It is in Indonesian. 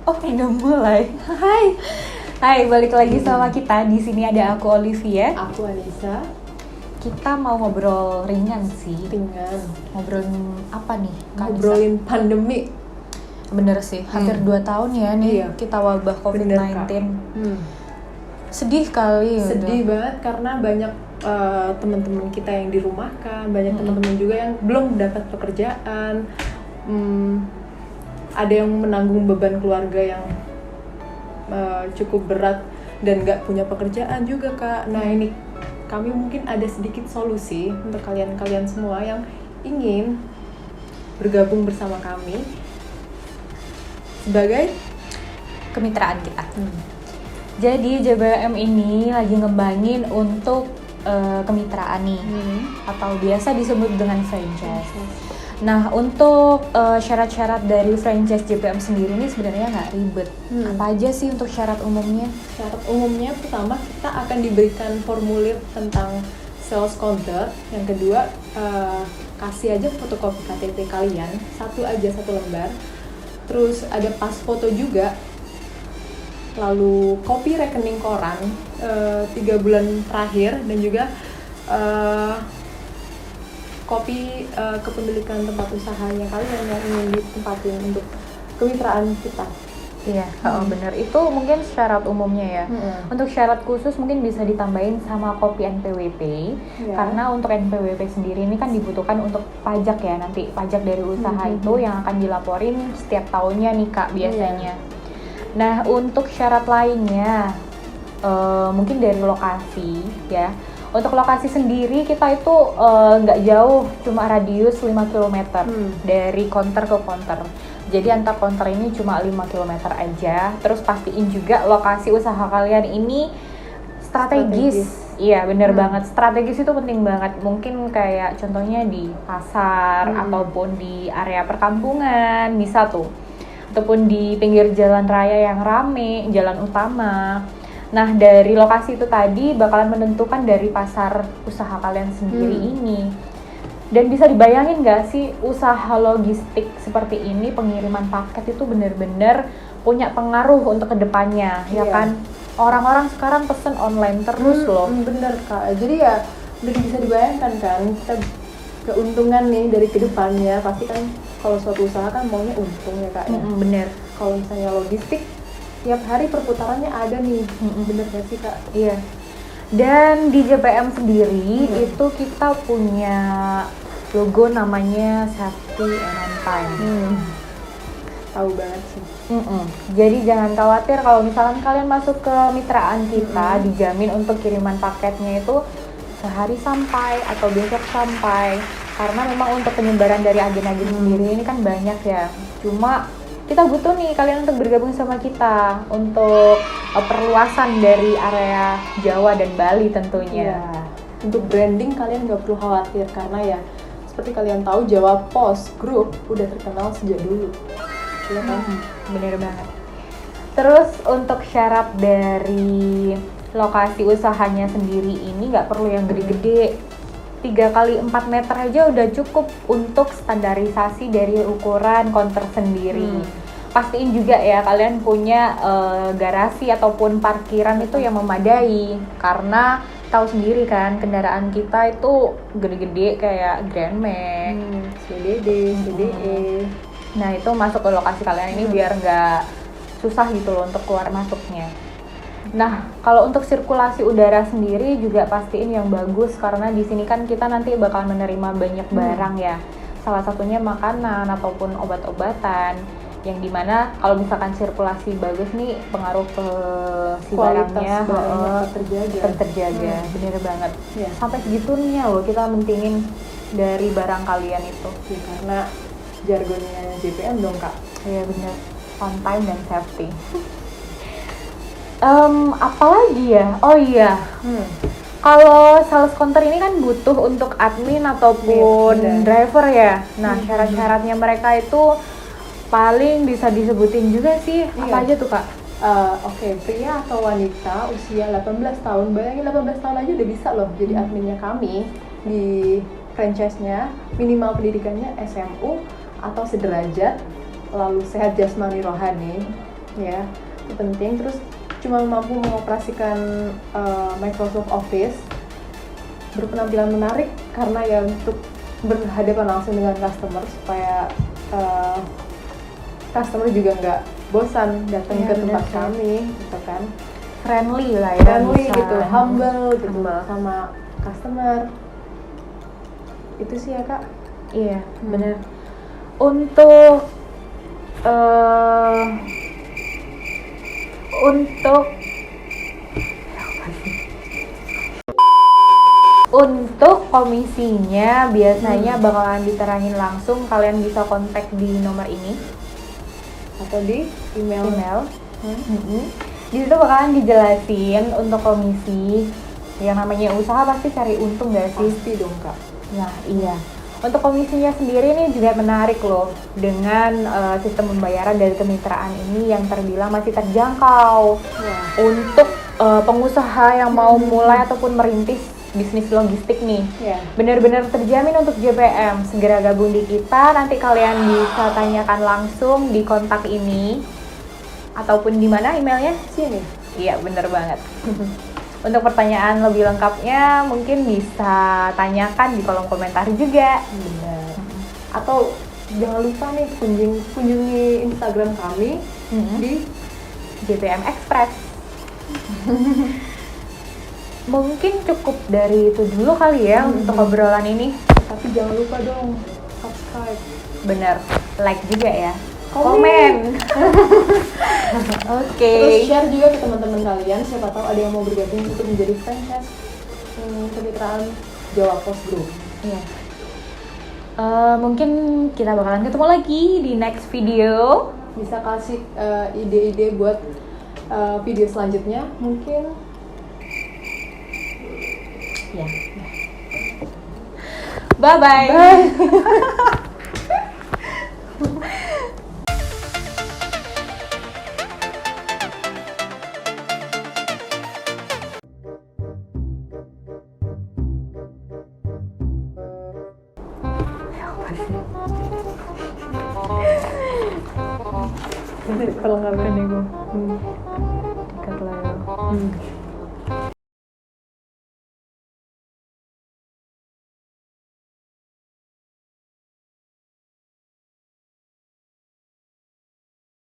Oh, udah mulai. Hai, balik lagi sama kita. Di sini ada aku Olivia. Aku Anissa. Kita mau ngobrol ringan sih. Ngobrolin apa nih, Kak Anissa? Ngobrolin pandemi. Bener sih, hampir 2 tahun ya nih kita wabah COVID-19. Sedih kali. Sedih banget karena banyak teman-teman kita yang dirumahkan, banyak teman-teman juga yang belum dapat pekerjaan. Ada yang menanggung beban keluarga yang cukup berat dan nggak punya pekerjaan juga, Kak. Nah, ini kami mungkin ada sedikit solusi untuk kalian-kalian semua yang ingin bergabung bersama kami sebagai kemitraan kita. Jadi JBM ini lagi ngembangin untuk kemitraan nih, atau biasa disebut dengan franchise. Nah, untuk syarat-syarat dari franchise JPM sendiri ini sebenarnya nggak ribet. Apa aja sih untuk syarat umumnya? Syarat umumnya pertama kita akan diberikan formulir tentang sales contract. Yang kedua, kasih aja fotokopi KTP kalian, satu lembar. Terus ada pas foto juga. Lalu kopi rekening koran 3 bulan terakhir dan juga kopi kepemilikan tempat usahanya kalian yang ingin ditempatin untuk kemitraan kita. Iya, bener. Itu mungkin syarat umumnya ya. Untuk syarat khusus mungkin bisa ditambahin sama kopi NPWP. Karena untuk NPWP sendiri ini kan dibutuhkan untuk pajak ya, nanti pajak dari usaha itu yang akan dilaporin setiap tahunnya nih, Kak, biasanya. Nah, untuk syarat lainnya mungkin dari lokasi ya. Untuk lokasi sendiri kita itu nggak jauh, cuma radius 5 km dari counter ke counter. Jadi antar counter ini cuma 5 km aja. Terus pastiin juga lokasi usaha kalian ini strategis. Iya, bener banget. Strategis itu penting banget. Mungkin kayak contohnya di pasar ataupun di area perkampungan, bisa tuh. Ataupun di pinggir jalan raya yang rame, jalan utama. Nah, dari lokasi itu tadi bakalan menentukan dari pasar usaha kalian sendiri ini. Dan bisa dibayangin gak sih usaha logistik seperti ini, pengiriman paket itu bener-bener punya pengaruh untuk kedepannya, ya kan? Orang-orang sekarang pesen online terus loh. Bener, Kak. Jadi ya udah bisa dibayangkan kan, kita keuntungan nih dari kedepannya. Pasti kan kalau suatu usaha kan maunya untung ya, Kak. Bener. Kalau misalnya logistik, tiap hari perputarannya ada nih. Bener gak sih, Kak? Iya. Dan di JPM sendiri itu kita punya logo namanya Safety and On Time. Tahu banget sih. Jadi jangan khawatir kalau misalkan kalian masuk ke mitraan kita, dijamin untuk kiriman paketnya itu sehari sampai atau besok sampai. Karena memang untuk penyebaran dari agen-agen sendiri ini kan banyak ya. Cuma kita butuh nih kalian untuk bergabung sama kita untuk perluasan dari area Jawa dan Bali tentunya. Untuk branding kalian nggak perlu khawatir karena ya seperti kalian tahu Jawa Post Group udah terkenal sejak dulu. Ya kan? Bener banget. Terus untuk syarat dari lokasi usahanya sendiri ini nggak perlu yang gede-gede. 3x4 meter aja udah cukup untuk standarisasi dari ukuran counter sendiri. Pastiin juga ya kalian punya garasi ataupun parkiran itu yang memadai, karena tahu sendiri kan kendaraan kita itu gede-gede kayak Grand Max, CDD, CDE. Nah itu masuk ke lokasi kalian ini biar nggak susah gitu loh untuk keluar masuknya. Nah, kalau untuk sirkulasi udara sendiri juga pastiin yang bagus karena di sini kan kita nanti bakal menerima banyak barang ya. Salah satunya makanan ataupun obat-obatan yang dimana kalau misalkan sirkulasi bagus nih pengaruh ke si barangnya terjaga. Bener banget. Sampai segitunya loh kita mentingin dari barang kalian itu. Ya, karena jargonnya JPM dong, Kak. Iya bener. On time dan safety. Apalagi ya? Oh iya. Kalau sales counter ini kan butuh untuk admin ataupun driver ya. Nah, syarat-syaratnya mereka itu paling bisa disebutin juga sih. Apa aja tuh, Kak? Oke, pria atau wanita usia 18 tahun. Bayangin 18 tahun aja udah bisa loh jadi adminnya kami di franchise-nya. Minimal pendidikannya SMU atau sederajat, lalu sehat jasmani rohani. ya, itu penting. Terus cuma mampu mengoperasikan Microsoft Office, berpenampilan menarik karena ya untuk berhadapan langsung dengan customer supaya customer juga nggak bosan datang ke tempat kami, gitu kan. Friendly lah ya, Friendly bisa. gitu, humble gitu Humble. sama customer. Itu sih ya Kak. Iya, bener. Untuk untuk komisinya biasanya bakalan diterangin langsung, kalian bisa kontak di nomor ini Atau di email. Di situ bakalan dijelasin untuk komisi. Yang namanya usaha pasti cari untung gak sih? Pasti dong Kak. Nah iya, untuk komisinya sendiri ini juga menarik loh, dengan sistem pembayaran dari kemitraan ini yang terbilang masih terjangkau. Untuk pengusaha yang mau mulai ataupun merintis bisnis logistik nih, benar-benar terjamin untuk JPM. Segera gabung di kita, nanti kalian bisa tanyakan langsung di kontak ini ataupun di mana emailnya? Sini. Iya, bener banget. Untuk pertanyaan lebih lengkapnya mungkin bisa tanyakan di kolom komentar juga. Benar. Atau jangan lupa nih kunjungi Instagram kami di JPM Express. Mungkin cukup dari itu dulu kali ya untuk obrolan ini. Tapi jangan lupa dong subscribe. Bener, like juga ya. Komen. Oke. Terus share juga ke teman-teman kalian, siapa tahu ada yang mau bergabung untuk menjadi franchise kemitraan Jawa Post Group. Iya. Mungkin kita bakalan ketemu lagi di next video. Bisa kasih ide-ide buat video selanjutnya mungkin. Ya. Bye bye. Kalau nggak berani gue. Dekat lah ya.